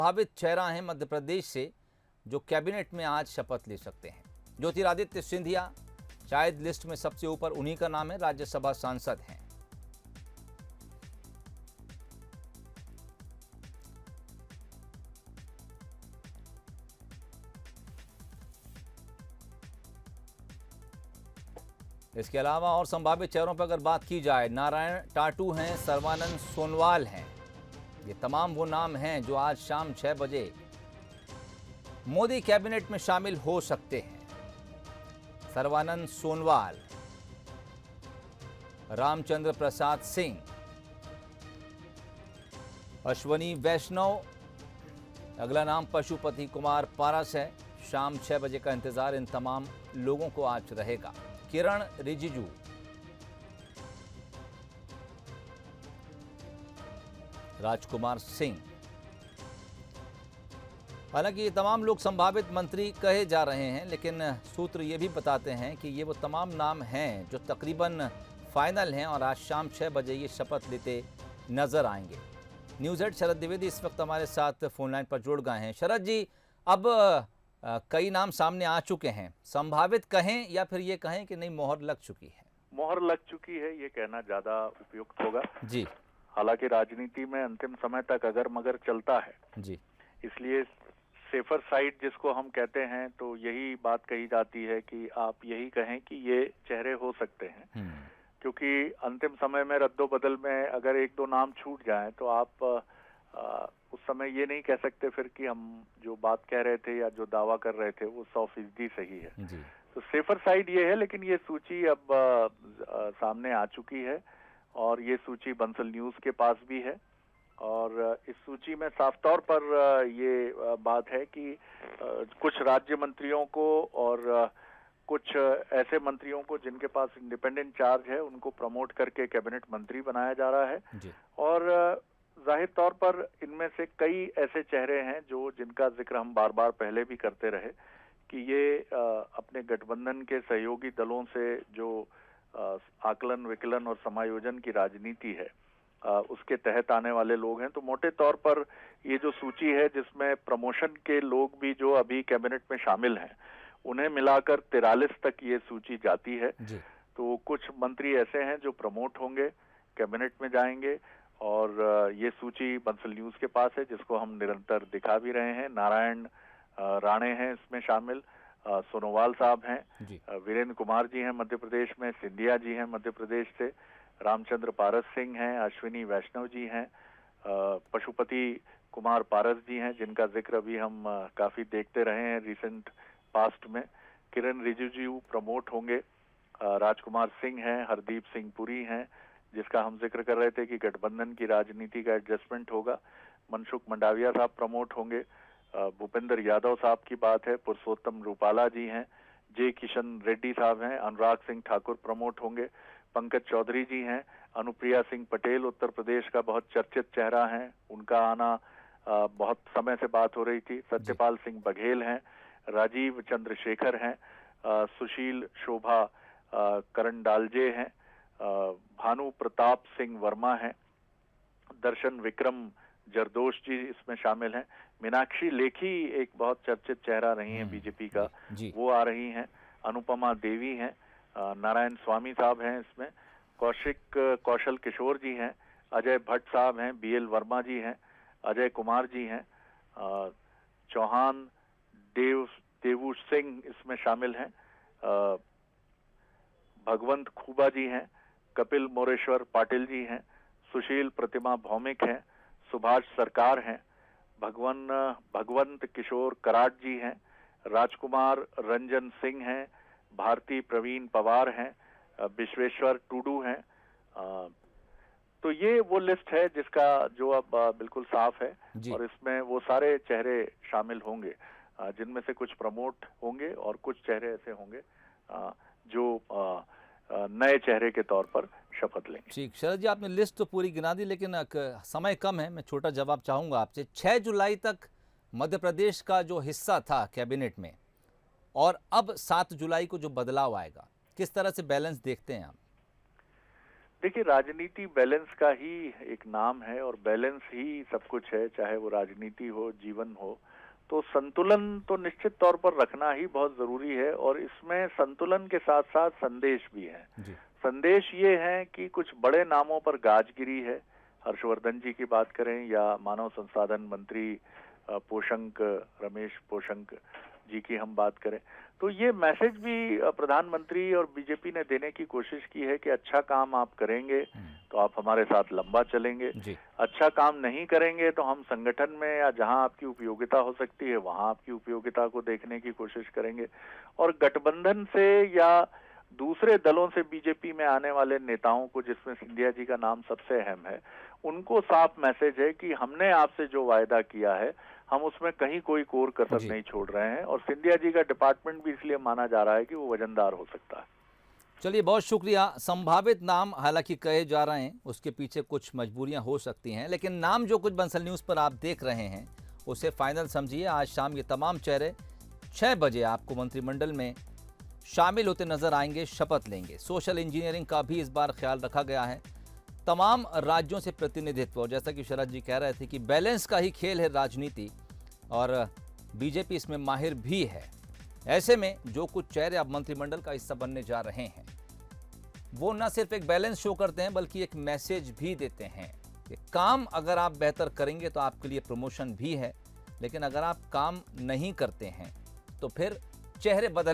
प्रभावित चेहरा हैं मध्य प्रदेश से जो कैबिनेट में आज शपथ ले सकते हैं। ज्योतिरादित्य सिंधिया शायद लिस्ट में सबसे ऊपर उन्हीं का नाम है। राज्यसभा सांसद हैं। इसके अलावा और संभावित चेहरों पर अगर बात की जाए, नारायण टाटू हैं, सर्बानंद सोनवाल हैं। ये तमाम वो नाम हैं जो आज शाम 6 बजे मोदी कैबिनेट में शामिल हो सकते हैं। सर्बानंद सोनवाल, रामचंद्र प्रसाद सिंह, अश्वनी वैष्णव, अगला नाम पशुपति कुमार पारस है। शाम 6 बजे का इंतजार इन तमाम लोगों को आज रहेगा। किरण रिजिजू, राजकुमार सिंह, हालांकि ये तमाम लोग संभावित मंत्री कहे जा रहे हैं, लेकिन सूत्र ये भी बताते हैं कि ये वो तमाम नाम हैं जो तकरीबन फाइनल हैं और आज शाम 6 बजे ये शपथ लेते नजर आएंगे। न्यूज़ हेड शरद द्विवेदी इस वक्त हमारे साथ फोन लाइन पर जुड़ गए हैं। शरद जी, अब कई नाम सामने आ चुके हैं। संभावित कहें या फिर ये कहें कि नहीं मोहर लग चुकी है? मोहर लग चुकी है, ये कहना ज्यादा उपयुक्त होगा जी। हालांकि राजनीति में अंतिम समय तक अगर मगर चलता है जी, इसलिए सेफर साइड जिसको हम कहते हैं, तो यही बात कही जाती है कि आप यही कहें कि ये चेहरे हो सकते हैं। क्योंकि अंतिम समय में रद्दोबदल में अगर एक दो नाम छूट जाएं तो आप उस समय ये नहीं कह सकते फिर कि हम जो बात कह रहे थे या जो दावा कर रहे थे वो 100% सही है। जी। तो सेफर साइड ये है, लेकिन ये सूची अब सामने आ चुकी है और ये सूची बंसल न्यूज के पास भी है। और इस सूची में साफ तौर पर ये बात है कि कुछ राज्य मंत्रियों को और कुछ ऐसे मंत्रियों को जिनके पास इंडिपेंडेंट चार्ज है उनको प्रमोट करके कैबिनेट मंत्री बनाया जा रहा है। जी। और जाहिर तौर पर इनमें से कई ऐसे चेहरे हैं जो जिनका जिक्र हम बार बार पहले भी करते रहे कि ये अपने गठबंधन के सहयोगी दलों से जो आकलन विकलन और समायोजन की राजनीति है उसके तहत आने वाले लोग हैं। तो मोटे तौर पर ये जो सूची है जिसमें प्रमोशन के लोग भी जो अभी कैबिनेट में शामिल हैं उन्हें मिलाकर 43 तक ये सूची जाती है। तो कुछ मंत्री ऐसे हैं जो प्रमोट होंगे, कैबिनेट में जाएंगे और ये सूची बंसल न्यूज के पास है जिसको हम निरंतर दिखा भी रहे हैं। नारायण राणे हैं इसमें शामिल, सोनोवाल साहब हैं, वीरेंद्र कुमार जी हैं मध्य प्रदेश में, सिंधिया जी हैं मध्य प्रदेश से, रामचंद्र पारस सिंह हैं, अश्विनी वैष्णव जी हैं, पशुपति कुमार पारस जी हैं जिनका जिक्र अभी हम काफी देखते रहे हैं रिसेंट पास्ट में। किरण रिजिजू प्रमोट होंगे, राजकुमार सिंह हैं, हरदीप सिंह पुरी हैं जिसका हम जिक्र कर रहे थे कि गठबंधन की राजनीति का एडजस्टमेंट होगा। मनसुख मंडाविया साहब प्रमोट होंगे, भूपेंद्र यादव साहब की बात है, पुरुषोत्तम रूपाला जी हैं, जे किशन रेड्डी साहब हैं, अनुराग सिंह ठाकुर प्रमोट होंगे, पंकज चौधरी जी हैं, अनुप्रिया सिंह पटेल उत्तर प्रदेश का बहुत चर्चित चेहरा है, उनका आना बहुत समय से बात हो रही थी, सत्यपाल सिंह बघेल हैं, राजीव चंद्रशेखर हैं, सुशील शोभा करंडालजे हैं, भानु प्रताप सिंह वर्मा हैं, दर्शन विक्रम जरदोश जी इसमें शामिल हैं, मीनाक्षी लेखी एक बहुत चर्चित चेहरा रही हैं बीजेपी का, वो आ रही हैं, अनुपमा देवी हैं, नारायण स्वामी साहब हैं इसमें, कौशल किशोर जी हैं, अजय भट्ट साहब हैं, बीएल वर्मा जी हैं, अजय कुमार जी हैं, चौहान देवू सिंह इसमें शामिल हैं, भगवंत खूबा जी हैं, कपिल मोरेश्वर पाटिल जी हैं, सुशील प्रतिमा भौमिक हैं, सुभाष सरकार हैं, भगवंत किशोर कराट जी हैं, राजकुमार रंजन सिंह हैं, भारती प्रवीण पवार हैं, विश्वेश्वर टूडू हैं। तो ये वो लिस्ट है जिसका जो अब बिल्कुल साफ है और इसमें वो सारे चेहरे शामिल होंगे जिनमें से कुछ प्रमोट होंगे और कुछ चेहरे ऐसे होंगे जो नए चेहरे के तौर पर शपथ लेंगे। ठीक, शरद जी आपने लिस्ट तो पूरी गिना दी, लेकिन समय कम है, मैं छोटा जवाब चाहूंगा आपसे। 6 जुलाई तक मध्य प्रदेश का जो हिस्सा था कैबिनेट में और अब 7 जुलाई को जो बदलाव आएगा, किस तरह से बैलेंस देखते हैं आप? देखिए, राजनीति बैलेंस का ही एक नाम है और बैलेंस ही सब कुछ है, चाहे वो राजनीति हो, जीवन हो। तो संतुलन तो निश्चित तौर पर रखना ही बहुत जरूरी है और इसमें संतुलन के साथ साथ संदेश भी है। जी। संदेश ये है कि कुछ बड़े नामों पर गाजगिरी है। हर्षवर्धन जी की बात करें या मानव संसाधन मंत्री पोशंक, रमेश पोशंक जी की हम बात करें, तो ये मैसेज भी प्रधानमंत्री और बीजेपी ने देने की कोशिश की है कि अच्छा काम आप करेंगे तो आप हमारे साथ लंबा चलेंगे, जी। अच्छा काम नहीं करेंगे तो हम संगठन में या जहां आपकी उपयोगिता हो सकती है वहां आपकी उपयोगिता को देखने की कोशिश करेंगे। और गठबंधन से या दूसरे दलों से बीजेपी में आने वाले नेताओं को, जिसमें सिंधिया जी का नाम सबसे अहम है, उनको साफ मैसेज है कि हमने आपसे जो वायदा किया है हम उसमें कहीं कोई कोर कसर नहीं छोड़ रहे हैं। और सिंधिया जी का डिपार्टमेंट भी इसलिए माना जा रहा है कि वो वजनदार हो सकता है। चलिए, बहुत शुक्रिया। संभावित नाम हालांकि कहे जा रहे हैं, उसके पीछे कुछ मजबूरियां हो सकती हैं, लेकिन नाम जो कुछ बंसल न्यूज़ पर आप देख रहे हैं उसे फाइनल समझिए। आज शाम ये तमाम चेहरे 6 बजे आपको मंत्रिमंडल में शामिल होते नजर आएंगे, शपथ लेंगे। सोशल इंजीनियरिंग का भी इस बार ख्याल रखा गया है। तमाम राज्यों से प्रतिनिधित्व, और जैसा कि शरद जी कह रहे थे कि बैलेंस का ही खेल है राजनीति, और बीजेपी इसमें माहिर भी है। ऐसे में जो कुछ चेहरे अब मंत्रिमंडल का हिस्सा बनने जा रहे हैं वो न सिर्फ एक बैलेंस शो करते हैं बल्कि एक मैसेज भी देते हैं कि काम अगर आप बेहतर करेंगे तो आपके लिए प्रमोशन भी है, लेकिन अगर आप काम नहीं करते हैं तो फिर चेहरे बदल